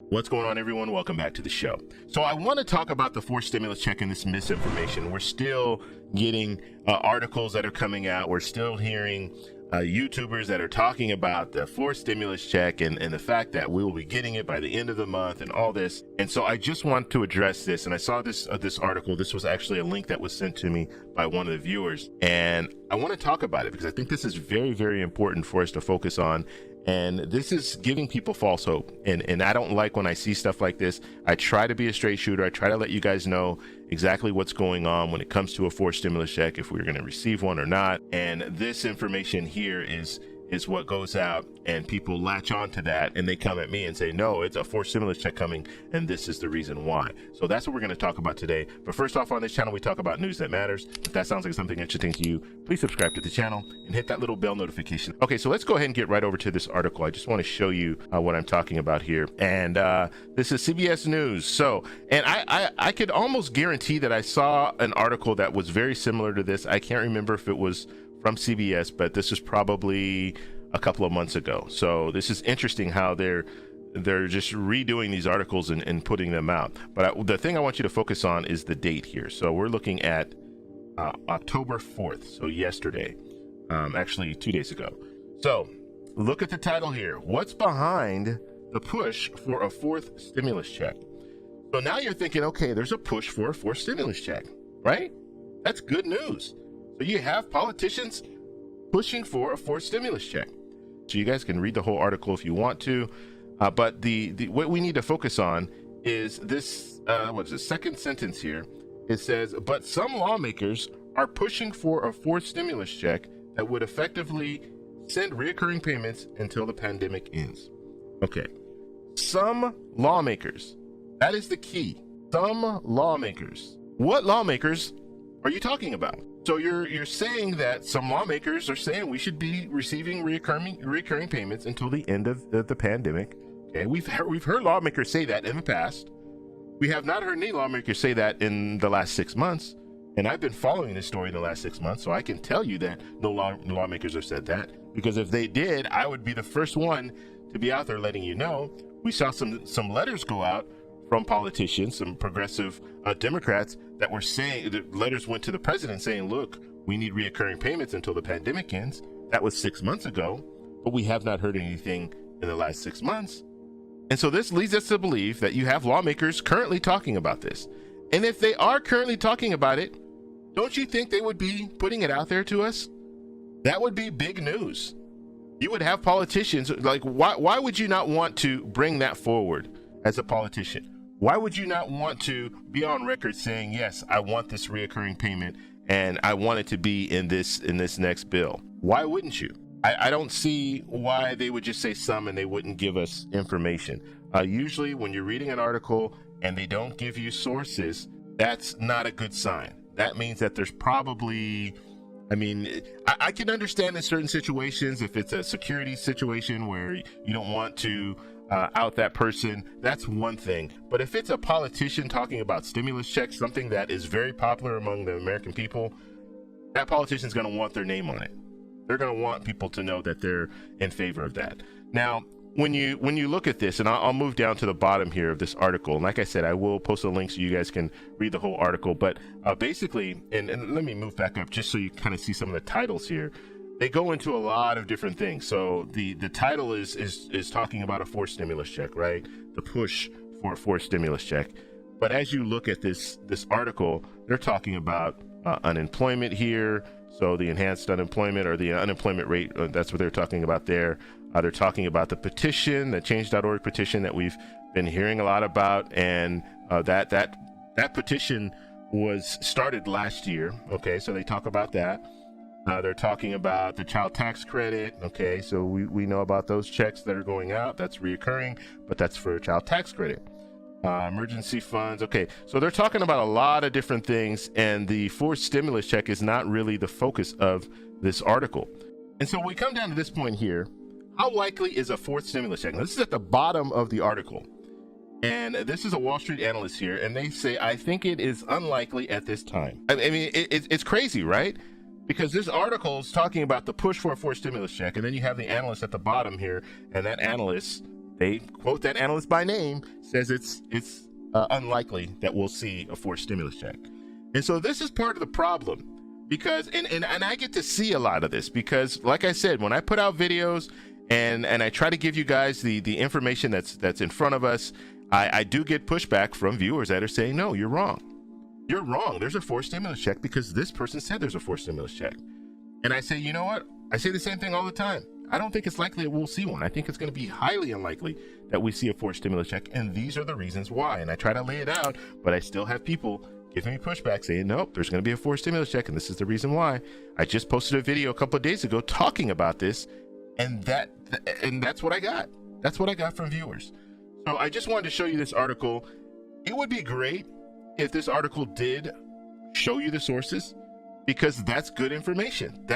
What's going on, everyone? Welcome back to the show. So I want to talk about the forced stimulus check and this misinformation. We're still getting articles that are coming out. We're still hearing YouTubers that are talking about the forced stimulus check and the fact that we will be getting it by the end of the month and all this. And so I just want to address this. And I saw this article. This was actually a link that was sent to me by one of the viewers. And I want to talk about it because I think this is very, very important for us to focus on. And this is giving people false hope. And I don't like when I see stuff like this. I try to be a straight shooter. I try to let you guys know exactly what's going on when it comes to a forced stimulus check, if we're going to receive one or not. And this information here is what goes out, and people latch on to that and they come at me and say, no, it's a forced stimulus check coming and this is the reason why. So that's what we're going to talk about today. But first off, on this channel, we talk about news that matters. If that sounds like something interesting to you, please subscribe to the channel and hit that little bell notification. Okay, so let's go ahead and get right over to this article. I just want to show you what I'm talking about here. And this is CBS News. So, and I could almost guarantee that I saw an article that was very similar to this. I can't remember if it was from CBS, but this is probably a couple of months ago. So this is interesting how they're just redoing these articles and putting them out. But the thing I want you to focus on is the date here. So we're looking at October 4th, so yesterday, actually 2 days ago. So look at the title here. What's behind the push for a fourth stimulus check? So now you're thinking, okay, there's a push for a fourth stimulus check, right? That's good news. So you have politicians pushing for a fourth stimulus check. So you guys can read the whole article if you want to. But the what we need to focus on is this, what's the second sentence here? It says, but some lawmakers are pushing for a fourth stimulus check that would effectively send reoccurring payments until the pandemic ends. Okay. Some lawmakers. That is the key. Some lawmakers. What lawmakers are you talking about? So you're saying that some lawmakers are saying we should be receiving recurring payments until the end of the pandemic. Okay, we've heard lawmakers say that in the past. We have not heard any lawmakers say that in the last 6 months. And I've been following this story in the last 6 months, so I can tell you that no lawmakers have said that. Because if they did, I would be the first one to be out there letting you know. We saw some letters go out from politicians, some progressive Democrats that were saying, the letters went to the president saying, look, we need reoccurring payments until the pandemic ends. That was 6 months ago, but we have not heard anything in the last 6 months. And so this leads us to believe that you have lawmakers currently talking about this. And if they are currently talking about it, don't you think they would be putting it out there to us? That would be big news. You would have politicians, like, why would you not want to bring that forward as a politician? Why would you not want to be on record saying, yes, I want this reoccurring payment and I want it to be in this next bill? Why wouldn't you? I don't see why they would just say some and they wouldn't give us information. Usually when you're reading an article and they don't give you sources, that's not a good sign. That means that there's probably, I can understand in certain situations, if it's a security situation where you don't want to out that person, that's one thing. But if it's a politician talking about stimulus checks, something that is very popular among the American people, that politician's going to want their name on it. They're going to want people to know that they're in favor of that. Now, when you look at this, and I'll move down to the bottom here of this article, and like I said, I will post a link so you guys can read the whole article. But basically, and let me move back up just so you kind of see some of the titles here. They go into a lot of different things. So the title is talking about a forced stimulus check, right? The push for a forced stimulus check. But as you look at this article, they're talking about unemployment here. So the enhanced unemployment or the unemployment rate, that's what they're talking about there. They're talking about the petition, the change.org petition that we've been hearing a lot about. And that petition was started last year. Okay, so they talk about that. They're talking about the child tax credit. Okay, so we know about those checks that are going out. That's reoccurring, but that's for a child tax credit. Emergency funds. Okay, so they're talking about a lot of different things, and the forced stimulus check is not really the focus of this article. And so we come down to this point here. How likely is a fourth stimulus check? Now, this is at the bottom of the article. And this is a Wall Street analyst here, and they say, I think it is unlikely at this time. I mean, it's crazy, right? Because this article is talking about the push for a fourth stimulus check, and then you have the analyst at the bottom here, and that analyst they quote that analyst by name, says it's unlikely that we'll see a forced stimulus check. And so this is part of the problem, because and I get to see a lot of this because, like I said, when I put out videos and I try to give you guys the information that's in front of us, I do get pushback from viewers that are saying, no, you're wrong. You're wrong. There's a forced stimulus check because this person said there's a forced stimulus check. And I say, you know what? I say the same thing all the time. I don't think it's likely that we'll see one. I think it's going to be highly unlikely that we see a forced stimulus check. And these are the reasons why. And I try to lay it out, but I still have people giving me pushback saying, nope, there's going to be a forced stimulus check. And this is the reason why. I just posted a video a couple of days ago talking about this. And that's what I got. That's what I got from viewers. So I just wanted to show you this article. It would be great if this article did show you the sources, because that's good information.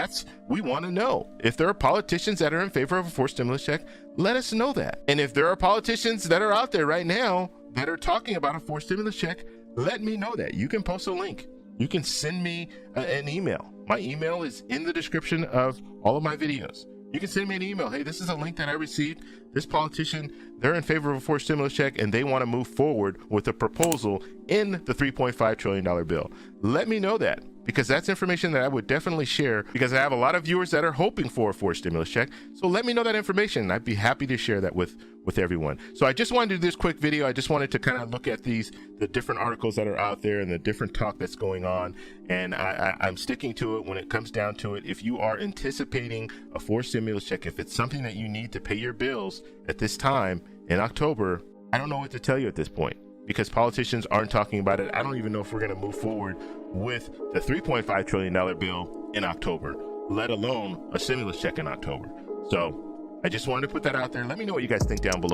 We want to know. If there are politicians that are in favor of a forced stimulus check, let us know that. And if there are politicians that are out there right now that are talking about a forced stimulus check, let me know that. You can post a link. You can send me an email. My email is in the description of all of my videos. You can send me an email. Hey, this is a link that I received. This politician, they're in favor of a forced stimulus check, and they want to move forward with a proposal in the $3.5 trillion bill. Let me know that, because that's information that I would definitely share, because I have a lot of viewers that are hoping for a forced stimulus check. So let me know that information, and I'd be happy to share that with everyone. So I just wanted to do this quick video. I just wanted to kind of look at the different articles that are out there and the different talk that's going on. And I'm sticking to it when it comes down to it. If you are anticipating a forced stimulus check, if it's something that you need to pay your bills at this time in October, I don't know what to tell you at this point, because politicians aren't talking about it. I don't even know if we're going to move forward with the $3.5 trillion bill in October, let alone a stimulus check in October. So I just wanted to put that out there. Let me know what you guys think down below.